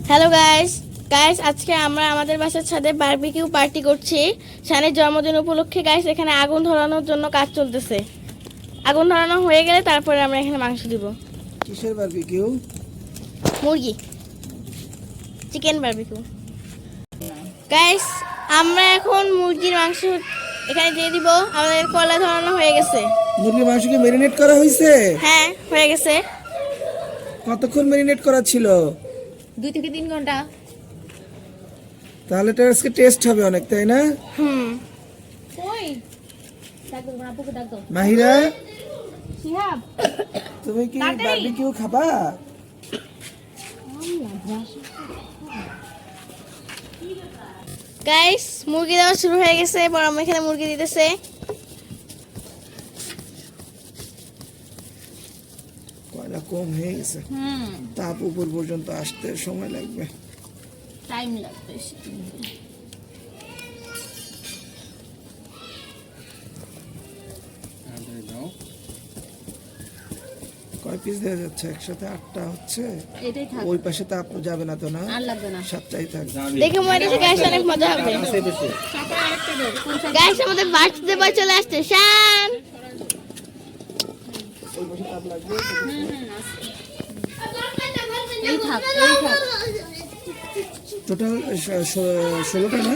Hello guys guys আজকে আমরা আমাদের বাসার ছাদে বারবিকিউ পার্টি করছি শানের জন্মদিন উপলক্ষে। গাইস এখানে আগুন ধরানোর জন্য কাজ চলতেছে। আগুন ধরানো হয়ে গেলে তারপরে আমরা এখানে মাংস দিব। কিসের বারবিকিউ? মুরগি, চিকেন বারবিকিউ। গাইস আমরা এখন মুরগির মাংস এখানে দিয়ে দিব। আমাদের কলা ধরানো হয়ে গেছে। মুরগির মাংস কি ম্যারিনেট করা হয়েছে? হ্যাঁ হয়ে গেছে। কতক্ষণ ম্যারিনেট করা ছিল? 2 থেকে 3 ঘন্টা। তাহলে তো আজকে টেস্ট হবে অনেক, তাই না? কই মাহিরা, শিহাব তুমি কি বারবিকিউ খাবা? গাইস মুরগি দেওয়া শুরু হয়ে গেছে। এবার আমরা এখানে মুরগি দিতেছে। কয়লা কম হয়ে গেছে, তাপ উপর পর্যন্ত আসতে সময় লাগবে, টাইম লাগবে। কয় পিস দেওয়া যাচ্ছে? একসাথে 8টা হচ্ছে। এটাই থাক, ওই পাশে তাপ যাবে না তো? না আর লাগবে না। 7টাই থাক। দেখে মনে হচ্ছে গাইস অনেক মজা হবে। গাইস আমাদের বার্থডে বয় চলে আসছে শান। ওই পাশে তাপ লাগবে। এই থাক। টোটাল 16টা না?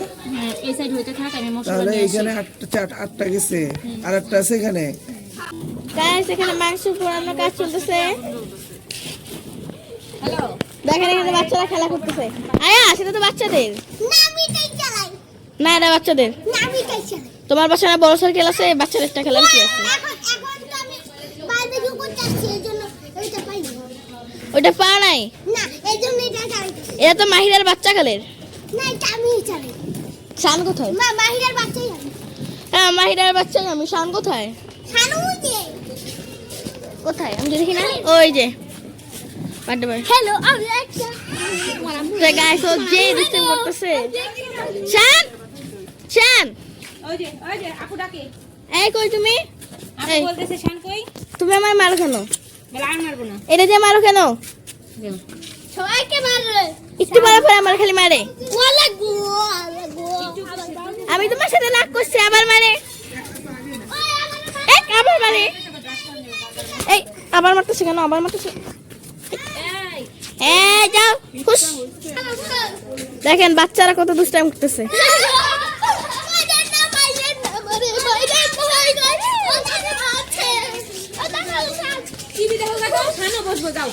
এই সাইড হইতে থাক, আমি মশলা তাহলে নিয়ে আসি। এখানে 8টা গেছে, আর একটা আছে এখানে। গাইস এখানে মাংস পোড়ানোর কাজ চলতেছে। হ্যালো, দেখেন এখানে বাচ্চারা খেলা করতেছে। আয়া সেটা তো বাচ্চাদের না, আমি এটাই চালাই। না, এটা বাচ্চাদের। না, আমি এটাই চালাই। তোমার বাসায় না বড় সাইকেল আছে? বাচ্চাদেরটা খেলার কি আছে? এখন তো আমি বারবিকিউ করতে আসছি, এই জন্য ওইটা পাই না। ওইটা পা নাই। না, এই জন্য এটা চালাই। এটা তো মাহিরার বাচ্চা কালের। না, এটা আমি চালাই। শান কোথায়? মা, মাহিরার বাচ্চাই আমি। হ্যাঁ মাহিরার বাচ্চা আমি। শান কোথায়? শানু যে। কোথায় আমি দেখি না। ওই যে বার্থডে বয়। হ্যালো, আমি একটা তো গাইস ও যে ডিস্টার্ব করতেছে। শান, শান ওই যে আপু ডাকে। এই কই তুমি? আপু এই বলতেছে শান কই? তুমি আমার মারো কেন? বলে আর মারবো না। এটা যে মারো কেন? সবাইকে মারবে। একটু মারার পরে আমার খালি মারে। ওয়ালা গো, ওয়ালা গো। আমি তোমার সাথে নাক করছি আবার মারে। এই আবার মারে। এই আবার মারতেছে কেন? আবার মারতেছে। এই যাও খুশ। দেখেন বাচ্চারা কত দুষ্টাইম করতেছে। টিভি দেখো দেখো, শানও বসবো যাও।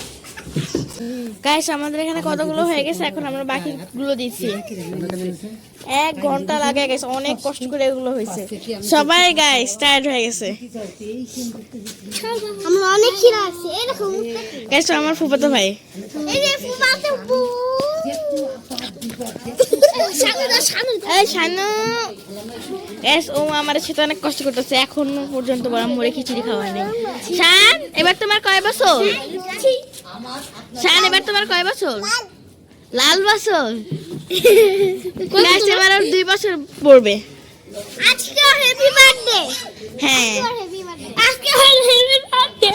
গাইস আমাদের এখানে কতগুলো হয়ে গেছে, এখন আমরা বাকিগুলো দিচ্ছি। 1 ঘন্টা লাগে গাইস, অনেক কষ্ট করে এগুলো হয়েছে। সবাই গাইস টায়ার্ড হয়ে গেছে। আমার অনেক খিদা আছে। এই দেখো, গাইস আমার ফুফাতো ভাই। এই যে ফুমাতে বু। শানু এই শানু। গাইস ও আমার সাথে অনেক কষ্ট করতেছে, এখনো পর্যন্ত বড় মুড়ে খিচুড়ি খাওয়াই নাই। শান এবার তোমার কয় বছর? শান এবার তোমার কয় বছর? লাল বছর। গাইস এবার ওর 2 বছর পড়বে। আজকে হ্যাপি বার্থডে। হ্যাঁ হ্যাপি বার্থডে। আজকে হ্যাপি বার্থডে।